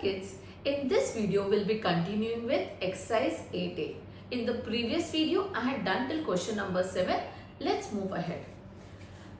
kids, in this video we'll be continuing with exercise 8A. In the previous video I had done till question number 7. Let's move ahead.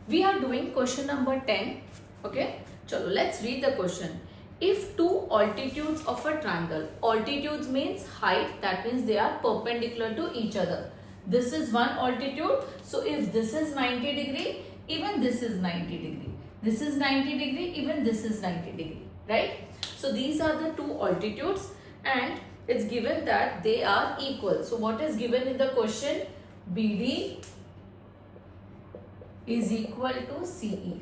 We are doing question number 10. Okay, chalo, let's read the question. If two altitudes of a triangle, altitudes means height, that means they are perpendicular to each other. This is one altitude, so if this is 90 degree, even this is 90 degree. This is 90 degree, even this is 90 degree, right? So these are the two altitudes and it's given that they are equal. So what is given in the question? BD is equal to CE.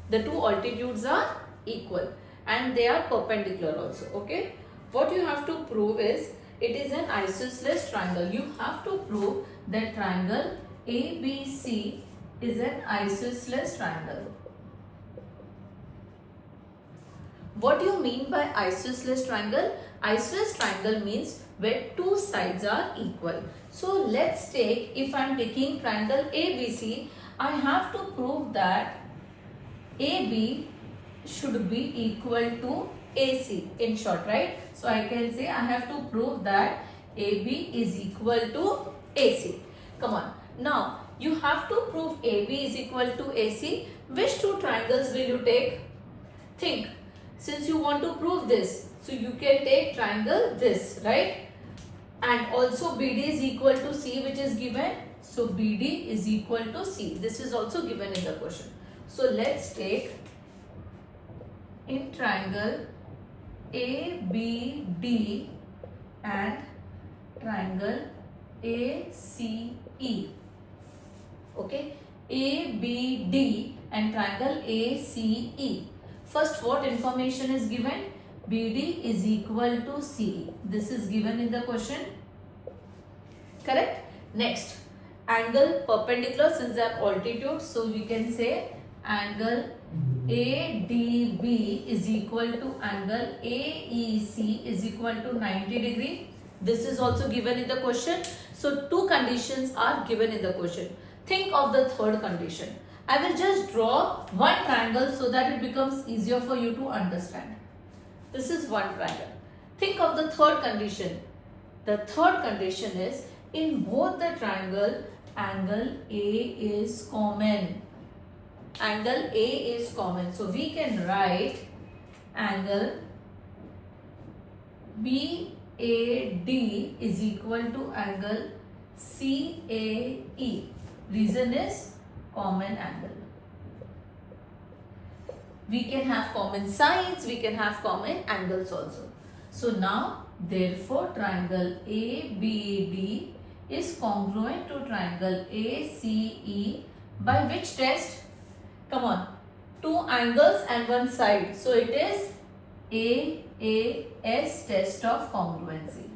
The two altitudes are equal and they are perpendicular also, okay? What you have to prove is, it is an isosceles triangle. You have to prove that triangle ABC is an isosceles triangle. What do you mean by isosceles triangle? Isosceles triangle means where two sides are equal. So let's take, if I am taking triangle ABC, I have to prove that AB should be equal to AC, in short, right? So I can say I have to prove that AB is equal to AC. Come on. Now you have to prove AB is equal to AC. Which two triangles will you take? Think. Since you want to prove this, so you can take triangle this, right? And also BD is equal to C, which is given. So BD is equal to C. This is also given in the question. So let's take in triangle ABD and triangle ACE. Okay, ABD and triangle ACE. First, what information is given? BD is equal to CE. This is given in the question. Correct? Next, angle perpendicular, since they are altitude, so we can say angle ADB is equal to angle AEC is equal to 90 degree. This is also given in the question. So two conditions are given in the question. Think of the third condition. I will just draw one triangle so that it becomes easier for you to understand. This is one triangle. Think of the third condition. The third condition is, in both the triangle, angle A is common. Angle A is common. So we can write angle BAD is equal to angle CAE. Reason is common angle. We can have common sides, we can have common angles also. So now, therefore, triangle ABD is congruent to triangle ACE by which test? Come on, two angles and one side. So it is AAS, test of congruency.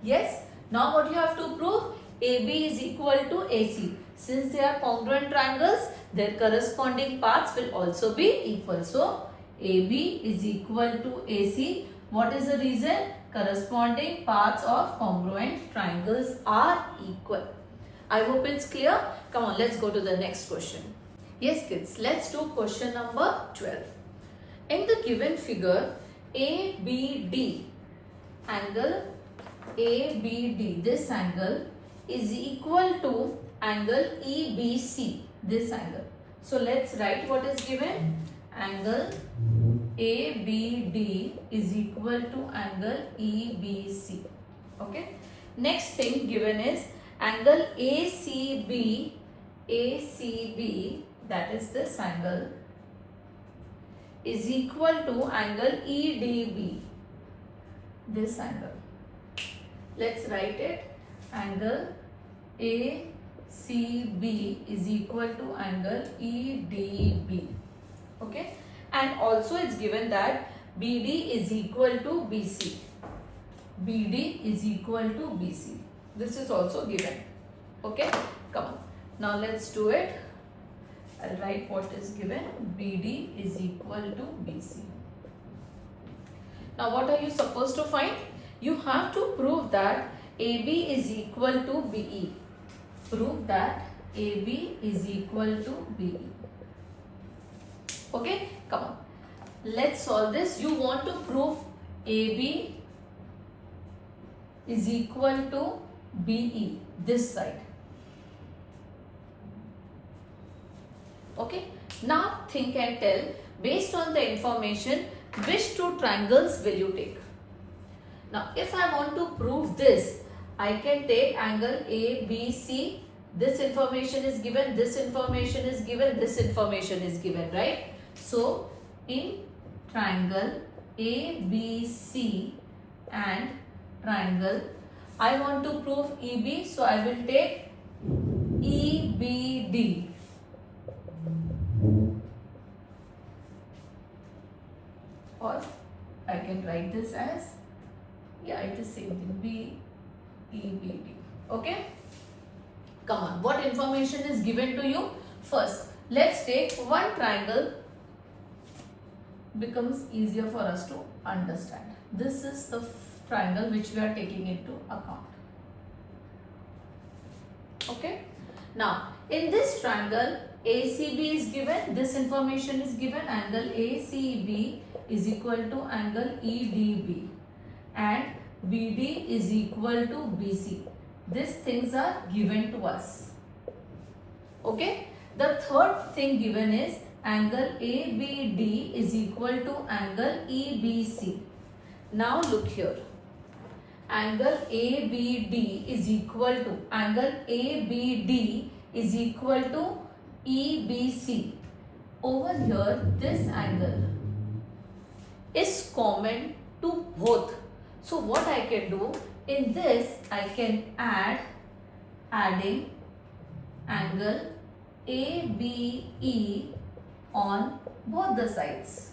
Yes? Now what you have to prove? AB is equal to AC. Since they are congruent triangles, their corresponding paths will also be equal. So AB is equal to AC. What is the reason? Corresponding paths of congruent triangles are equal. I hope it's clear. Come on, let's go to the next question. Yes kids, let's do question number 12. In the given figure, ABD, angle ABD, this angle is equal to angle EBC, this angle. So let's write what is given. Angle ABD is equal to angle EBC. Okay. Next thing given is angle ACB, that is this angle, is equal to angle EDB, this angle. Let's write it. Angle ACB is equal to angle EDB. Okay. And also it's given that BD is equal to BC. BD is equal to BC. This is also given. Okay. Come on. Now let's do it. I'll write what is given. BD is equal to BC. Now what are you supposed to find? You have to prove that AB is equal to BE. Prove that AB is equal to BE. Okay, come on. Let's solve this. You want to prove AB is equal to BE, this side. Okay, now think and tell, based on the information, which two triangles will you take? Now, if I want to prove this, I can take angle ABC. This information is given, this information is given, this information is given, right? So, in triangle ABC and triangle, I want to prove EB, so I will take EBD. Or I can write this as, yeah, it is same thing, BEBD. Okay? Come on, what information is given to you? First, let's take one triangle, becomes easier for us to understand. This is the triangle which we are taking into account. Okay? Now, in this triangle, ACB is given, this information is given, angle ACB is equal to angle EDB and BD is equal to BC. These things are given to us. Okay? The third thing given is angle ABD is equal to angle EBC. Now look here. Angle ABD is equal to angle ABD is equal to EBC. Over here, this angle is common to both. So what I can do, in this I can adding angle ABE on both the sides.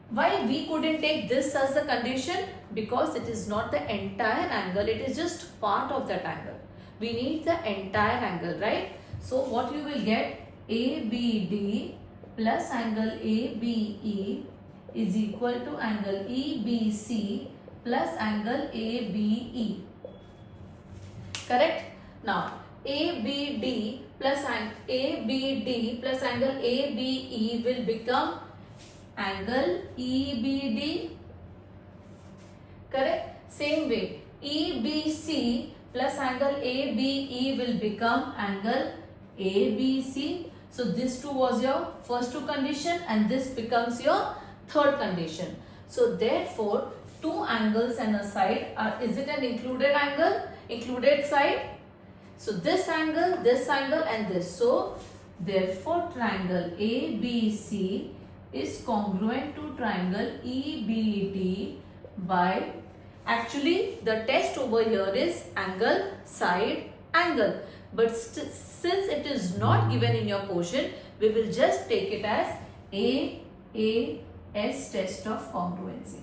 Why we couldn't take this as the condition? Because it is not the entire angle, it is just part of that angle. We need the entire angle, right? So what you will get, ABD plus angle ABE is equal to angle EBC plus angle ABE. Correct? Now, ABD plus angle ABE will become angle EBD. Correct? Same way, EBC plus angle ABE will become angle ABC. So this two was your first two condition and this becomes your third condition. So therefore, two angles and a side is it an included angle? Included side? So this angle and this. So therefore triangle ABC is congruent to triangle EBD by, actually the test over here is angle, side, angle. But since it is not given in your portion, we will just take it as AS test of congruency.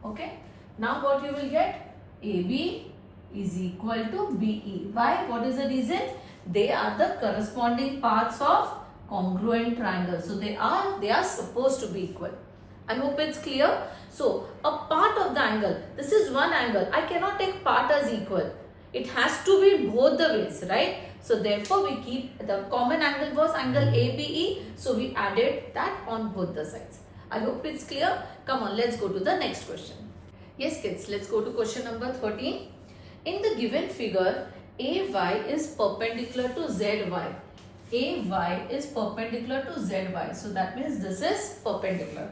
Okay. Now what you will get? AB is equal to BE. Why? What is the reason? They are the corresponding parts of congruent triangle. So they are supposed to be equal. I hope it's clear. So a part of the angle, this is one angle. I cannot take part as equal. It has to be both the ways, right? So therefore we keep the common angle was angle ABE. So we added that on both the sides. I hope it's clear. Come on, let's go to the next question. Yes kids, let's go to question number 13. In the given figure, AY is perpendicular to ZY. AY is perpendicular to ZY. So that means this is perpendicular.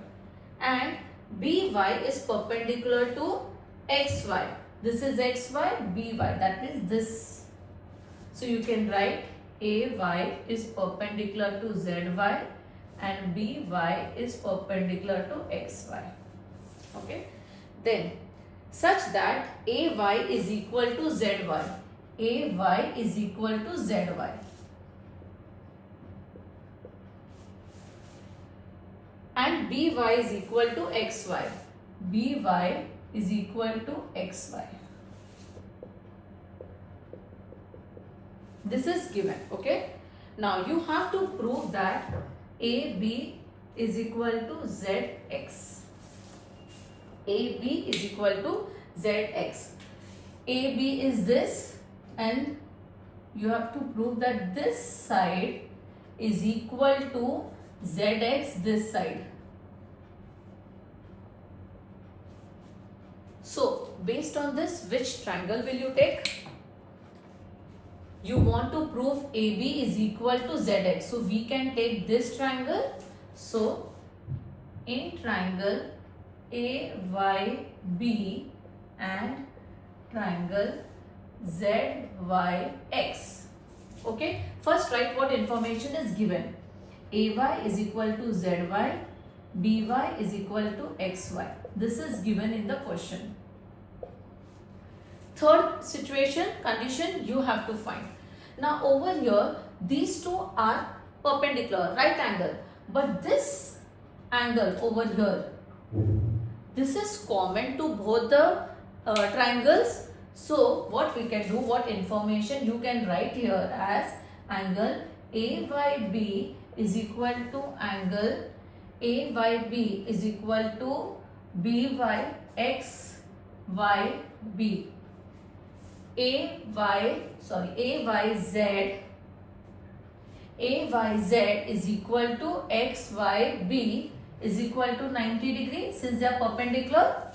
And BY is perpendicular to XY. This is XY, BY. That means this. So you can write AY is perpendicular to ZY and BY is perpendicular to XY. Okay. Then such that AY is equal to ZY. AY is equal to ZY. And BY is equal to XY. BY is equal to XY. This is given, okay? Now you have to prove that AB is equal to ZX. AB is equal to ZX. AB is this and you have to prove that this side is equal to ZX this side. So based on this, which triangle will you take? You want to prove AB is equal to ZX. So we can take this triangle. So in triangle AYB and triangle ZYX. Okay. First write what information is given. AY is equal to ZY. BY is equal to XY. This is given in the question. Third condition you have to find. Now over here, these two are perpendicular, right angle. But this angle over here, this is common to both the triangles. So what we can do, what information you can write here as angle AYB is equal to angle AYB is equal to BYXYB. AYZ is equal to XYB is equal to 90 degrees since they are perpendicular.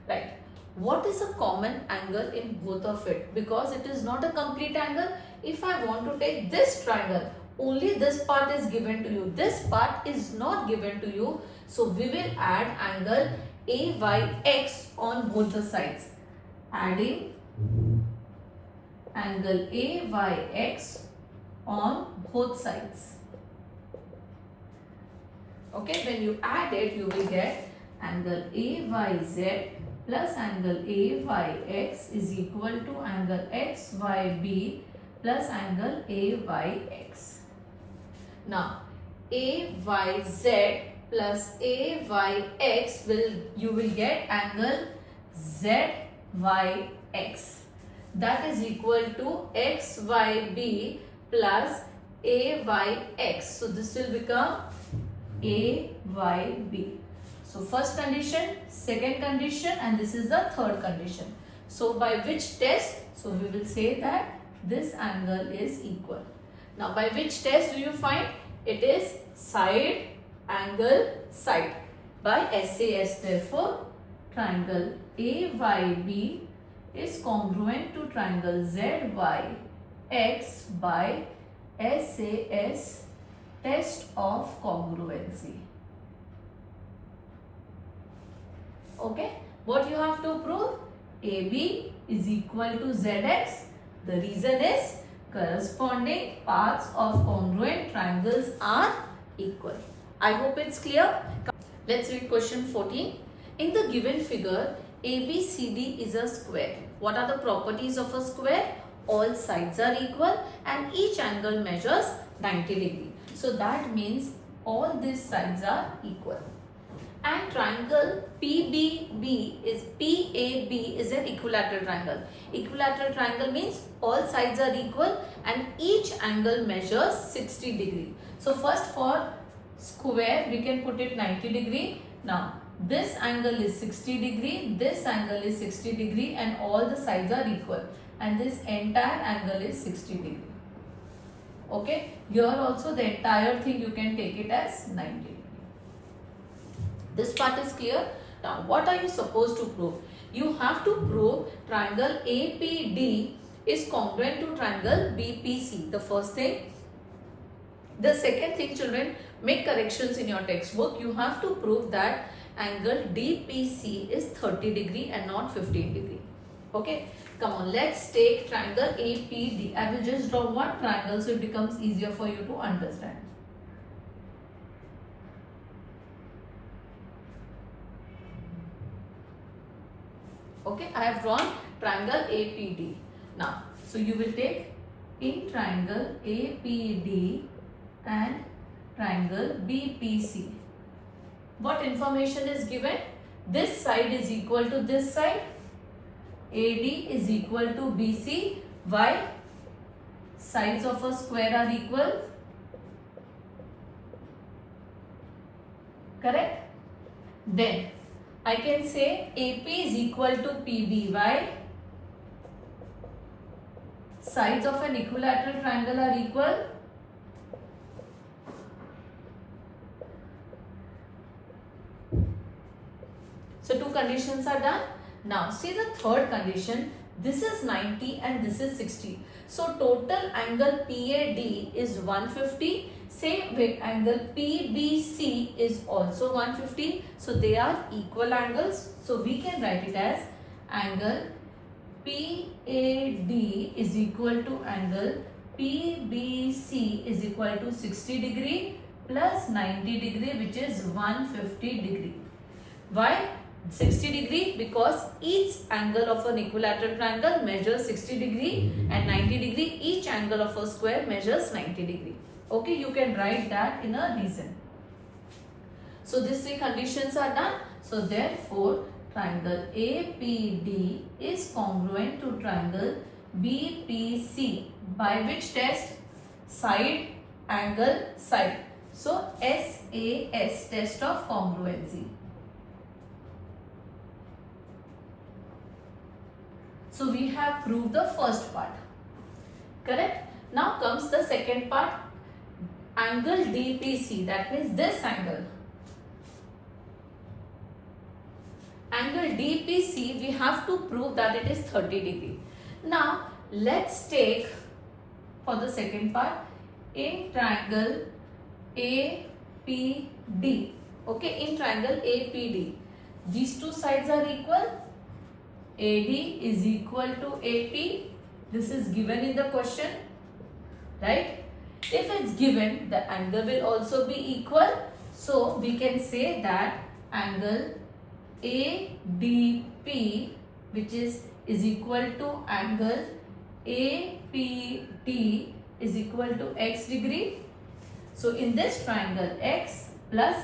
Right. What is a common angle in both of it? Because it is not a complete angle. If I want to take this triangle, only this part is given to you. This part is not given to you. So we will add angle AYX on both the sides. Adding angle AYX on both sides. Okay, when you add it, you will get angle AYZ plus angle AYX is equal to angle XYB plus angle AYX. Now, AYZ plus AYX you will get angle ZYX. That is equal to XYB plus AYX. So this will become AYB. So first condition, second condition, and this is the third condition. So by which test? So we will say that this angle is equal. Now by which test do you find? It is side angle side by SAS. Therefore triangle AYB is congruent to triangle ZYX by SAS test of congruency. Okay, what you have to prove? AB is equal to ZX. The reason is corresponding paths of congruent triangles are equal. I hope it's clear. Let's read question 14. In the given figure, ABCD is a square. What are the properties of a square? All sides are equal and each angle measures 90 degrees. So that means all these sides are equal. And triangle PAB is an equilateral triangle. Equilateral triangle means all sides are equal and each angle measures 60 degree. So first for square we can put it 90 degree. Now this angle is 60 degree, this angle is 60 degree and all the sides are equal. And this entire angle is 60 degree. Okay, here also the entire thing you can take it as 90 degree. This part is clear. Now what are you supposed to prove? You have to prove triangle APD is congruent to triangle BPC. The first thing. The second thing, children, make corrections in your textbook. You have to prove that angle DPC is 30 degree and not 15 degree. Okay, come on, let's take triangle APD. I will just draw one triangle so it becomes easier for you to understand. Okay, I have drawn triangle APD. Now, so you will take in triangle APD and triangle BPC. What information is given? This side is equal to this side. AD is equal to BC. Why? Sides of a square are equal. Correct? Then I can say AP is equal to PB. Why? sides of an equilateral triangle are equal? So two conditions are done. Now see the third condition. This is 90 and this is 60. So total angle PAD is 150. Same way angle PBC is also 150. So they are equal angles. So we can write it as angle PAD is equal to angle PBC is equal to 60 degree plus 90 degree, which is 150 degree. Why 60 degree? Because each angle of an equilateral triangle measures 60 degree and 90 degree. Each angle of a square measures 90 degree. Okay, you can write that in a reason. So these three conditions are done. So therefore triangle APD is congruent to triangle BPC by which test? Side, angle, side. So SAS, test of congruency. So we have proved the first part. Correct? Now comes the second part. Angle DPC, that means this angle. Angle DPC, we have to prove that it is 30 degree. Now let's take for the second part in triangle APD. Okay, in triangle APD, these two sides are equal. AD is equal to AP. This is given in the question, right? If it's given, the angle will also be equal. So we can say that angle ADP, which is equal to angle APD is equal to x degree. So in this triangle, x plus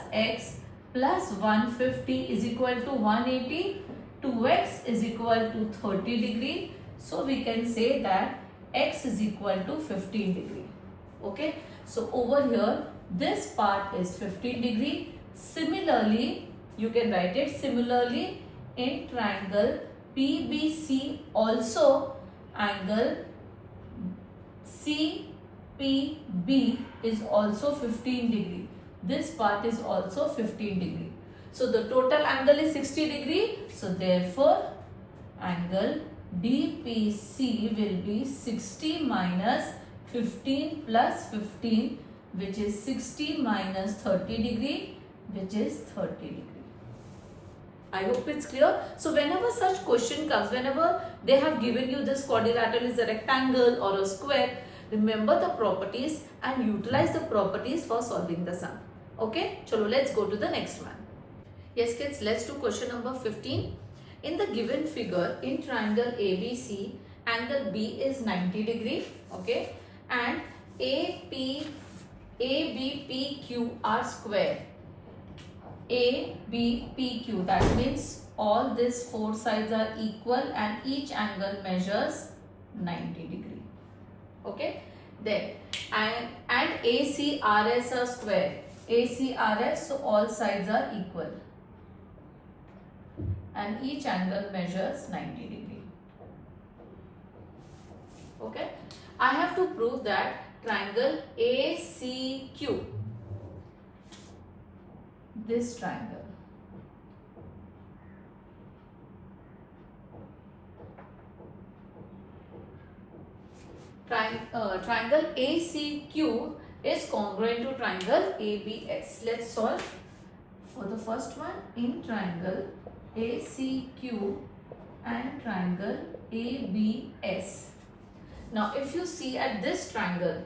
150 is equal to 180. 2x is equal to 30 degree. So we can say that x is equal to 15 degree. Okay. So over here, this part is 15 degree. Similarly, you can write it similarly in triangle PBC also angle CPB is also 15 degree. This part is also 15 degree. So the total angle is 60 degree. So therefore angle DPC will be 60 minus 15 plus 15, which is 60 minus 30 degree, which is 30 degree. I hope it's clear. So whenever such question comes, whenever they have given you this quadrilateral is a rectangle or a square, remember the properties and utilize the properties for solving the sum. Okay, chalo, let's go to the next one. Yes kids, let's do question number 15. In the given figure, in triangle ABC, angle B is 90 degree, okay, and ABPQ are square. ABPQ, that means all these four sides are equal and each angle measures 90 degree. Okay, then and ACRS are square. ACRS, so all sides are equal and each angle measures 90 degree. Okay, I have to prove that triangle ACQ, this triangle, triangle ACQ is congruent to triangle ABS. Let's solve for the first one. In triangle ACQ and triangle ABS. Now if you see at this triangle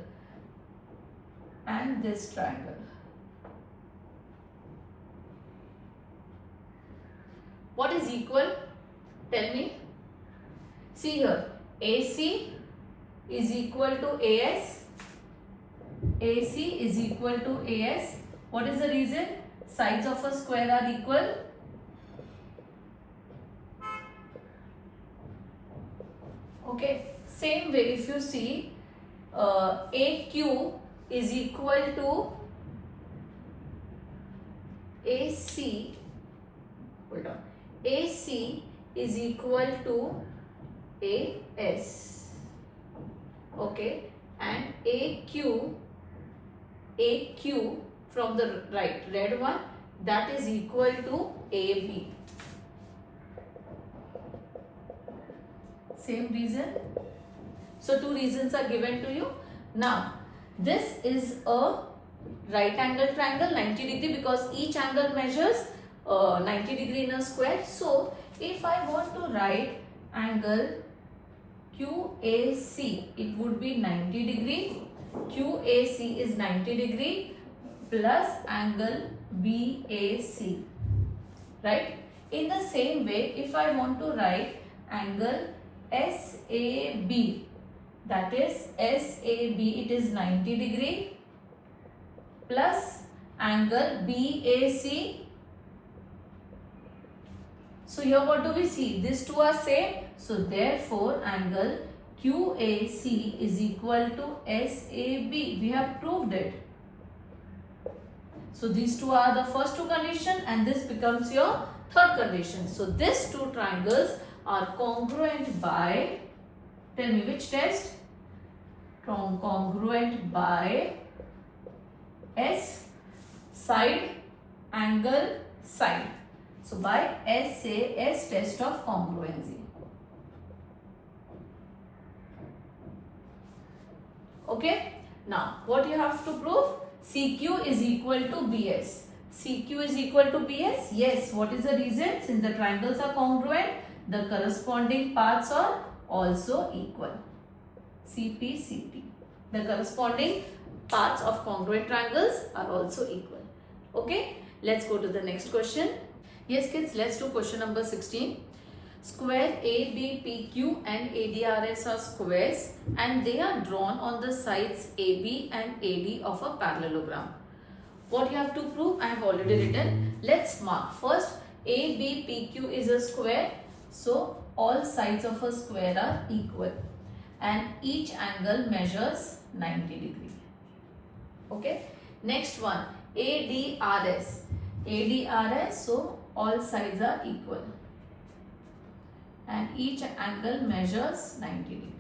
and this triangle, what is equal? Tell me. See here, AC is equal to AS. AC is equal to AS. What is the reason? Sides of a square are equal. Okay, same way if you see AQ is equal to AC, hold on, AC is equal to AS. Okay, and AQ from the right, red one, that is equal to AB. Same reason. So two reasons are given to you. Now this is a right angle triangle 90 degree because each angle measures 90 degree in a square. So if I want to write angle QAC, it would be 90 degree. QAC is 90 degree plus angle BAC, right? In the same way, if I want to write angle SAB, that is SAB, it is 90 degree plus angle BAC. So here what do we see? These two are same. So therefore angle QAC is equal to SAB. We have proved it. So these two are the first two conditions and this becomes your third condition. So these two triangles are congruent by, tell me which test? Congruent by S, side, angle, side. So by SAS test of congruency. Okay. Now what you have to prove? CQ is equal to BS. CQ is equal to BS. Yes. What is the reason? Since the triangles are congruent, the corresponding parts are also equal. CP, CT. The corresponding parts of congruent triangles are also equal. Okay. Let's go to the next question. Yes kids, let's do question number 16. Square ABPQ and ADRS are squares and they are drawn on the sides AB and AD of a parallelogram. What you have to prove? I have already written. Let's mark. First, ABPQ is a square. So all sides of a square are equal and each angle measures 90 degree. Okay. Next one, ADRS. ADRS, so all sides are equal and each angle measures 90 degree.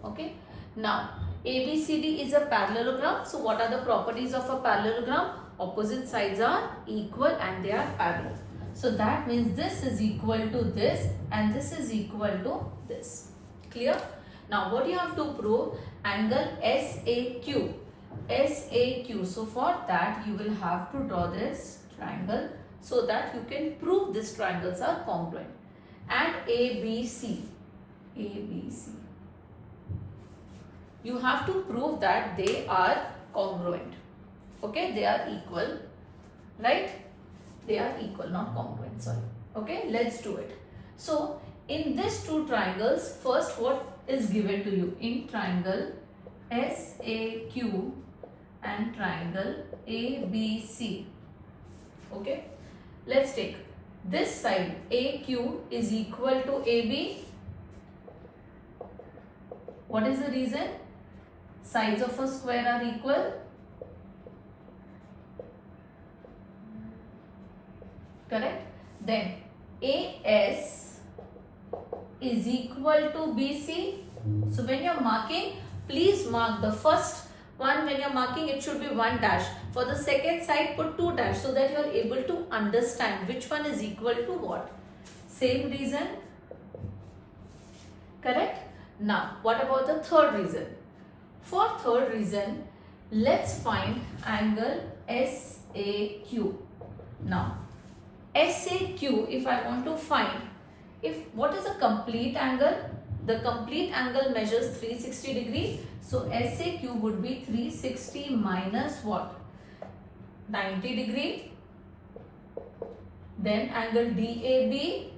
Okay. Now ABCD is a parallelogram. So what are the properties of a parallelogram? Opposite sides are equal and they are parallel. So that means this is equal to this and this is equal to this. Clear? Now what you have to prove? Angle SAQ. SAQ. So for that you will have to draw this triangle so that you can prove these triangles are congruent. And ABC. ABC. You have to prove that they are congruent. Okay, they are equal, right? They are equal, not congruent, sorry. Okay, let's do it. So in these two triangles, first what is given to you? In triangle SAQ and triangle ABC. Okay, let's take this side. AQ is equal to AB. What is the reason? Sides of a square are equal. Correct. Then AS is equal to BC. So when you are marking, please mark the first one. When you are marking, it should be 1 dash. For the second side, put 2 dash so that you are able to understand which one is equal to what. Same reason. Correct. Now what about the third reason? For third reason, let's find angle SAQ. Now SAQ, if I want to find, what is a complete angle? The complete angle measures 360 degree. So SAQ would be 360 minus what? 90 degree. Then angle DAB.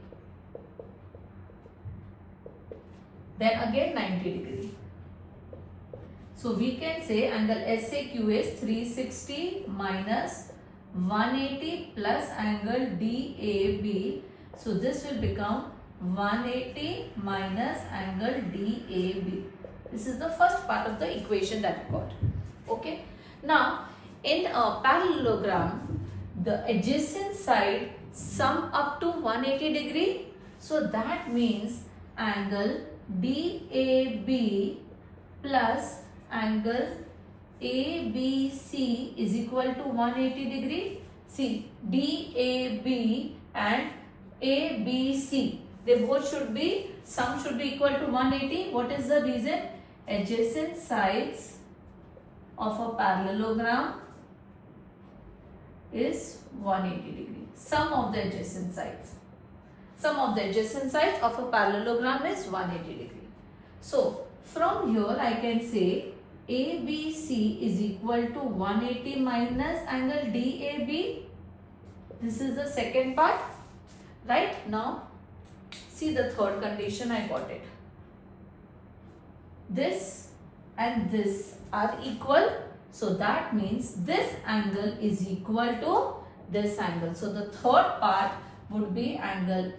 Then again 90 degree. So we can say angle SAQ is 360 minus 180 plus angle DAB. So this will become 180 minus angle DAB. This is the first part of the equation that we got. Okay. Now in a parallelogram, the adjacent side sum up to 180 degree. So that means angle DAB plus angle ABC is equal to 180 degree. See, DAB and ABC, they both should be, sum should be equal to 180. What is the reason? Adjacent sides of a parallelogram is 180 degree. Sum of the adjacent sides. Sum of the adjacent sides of a parallelogram is 180 degree. So, from here I can say ABC is equal to 180 minus angle DAB. This is the second part. Right? Now, see the third condition, I got it. This and this are equal. So, that means this angle is equal to this angle. So, the third part would be angle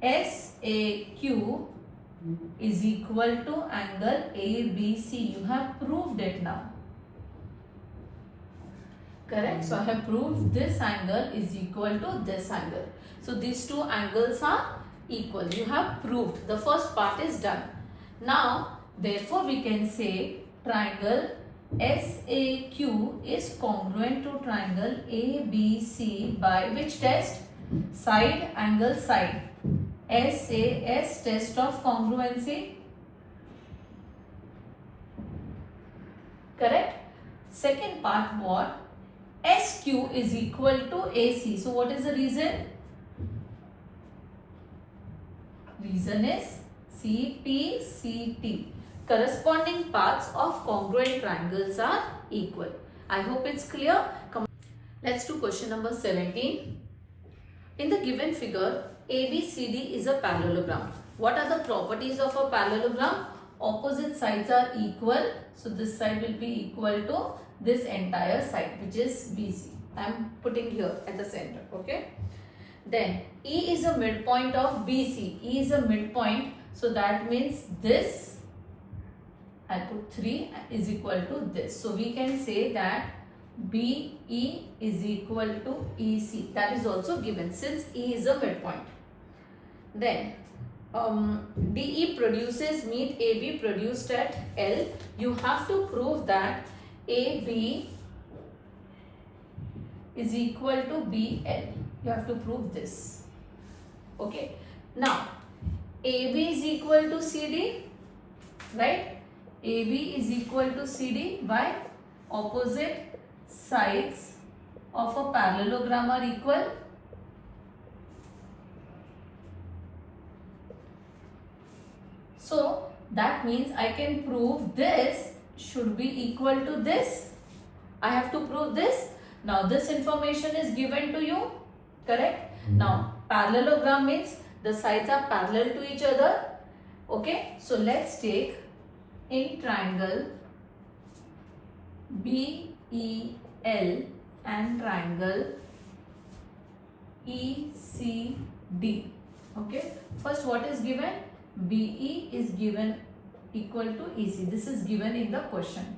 SAQ is equal to angle ABC. You have proved it now. Correct? So, I have proved this angle is equal to this angle. So, these two angles are equal. You have proved. The first part is done. Now, therefore, we can say triangle SAQ is congruent to triangle ABC by which test? Side angle side. SAS, test of congruency. Correct? Second part, what? SQ is equal to AC. So, what is the reason? Reason is CPCT. Corresponding parts of congruent triangles are equal. I hope it's clear. Let's do question number 17. In the given figure, ABCD is a parallelogram. What are the properties of a parallelogram? Opposite sides are equal. So, this side will be equal to this entire side, which is BC. I am putting here at the center. Okay. Then E is a midpoint of BC. E is a midpoint. So, that means this, I put 3 is equal to this. So, we can say that BE is equal to EC. That is also given since E is a midpoint. Then DE produces meet AB produced at L. You have to prove that AB is equal to BL. You have to prove this. Okay. Now, AB is equal to CD, right? AB is equal to CD by opposite sides of a parallelogram are equal. So, that means I can prove this should be equal to this. I have to prove this. Now, this information is given to you. Correct? Now, parallelogram means the sides are parallel to each other. Okay? So, let's take in triangle BEL and triangle ECD. Okay? First, what is given? BE is given equal to EC. This is given in the question.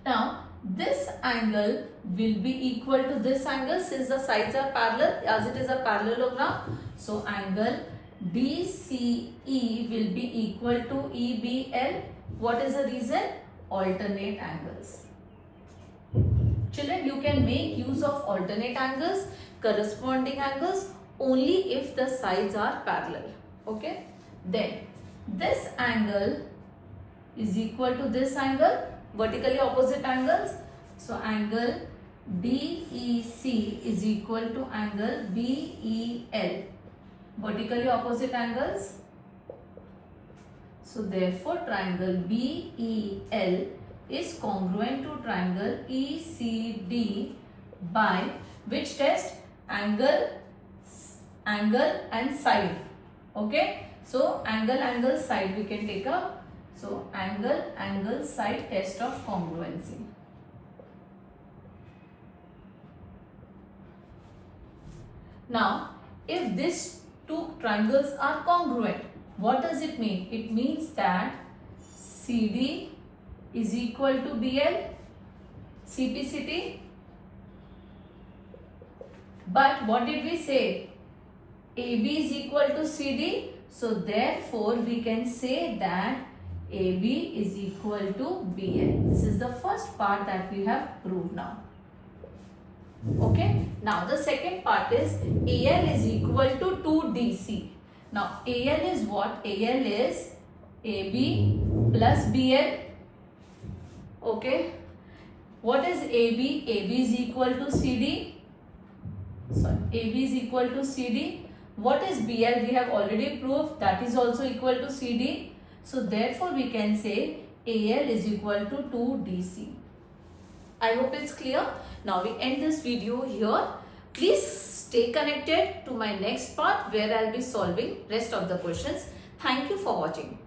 Now, this angle will be equal to this angle since the sides are parallel as it is a parallelogram. So, angle DCE will be equal to EBL. What is the reason? Alternate angles. Children, you can make use of alternate angles, corresponding angles only if the sides are parallel. Okay. Then this angle is equal to this angle, vertically opposite angles. So, angle DEC is equal to angle BEL, vertically opposite angles. So, therefore, triangle BEL is congruent to triangle ECD by which test? Angle and side. Okay. So, angle side we can take up. So, angle side test of congruency. Now, if these two triangles are congruent, what does it mean? It means that CD is equal to BL, CPCT. But what did we say? AB is equal to CD. So therefore we can say that AB is equal to BL. This is the first part that we have proved now. Okay. Now the second part is AL is equal to 2DC. Now AL is what? AL is AB plus BL. Okay. What is AB? AB is equal to CD. Sorry, AB is equal to CD. What is BL? We have already proved that is also equal to CD. So therefore we can say AL is equal to 2DC. I hope it's clear. Now we end this video here. Please stay connected to my next part where I'll be solving rest of the questions. Thank you for watching.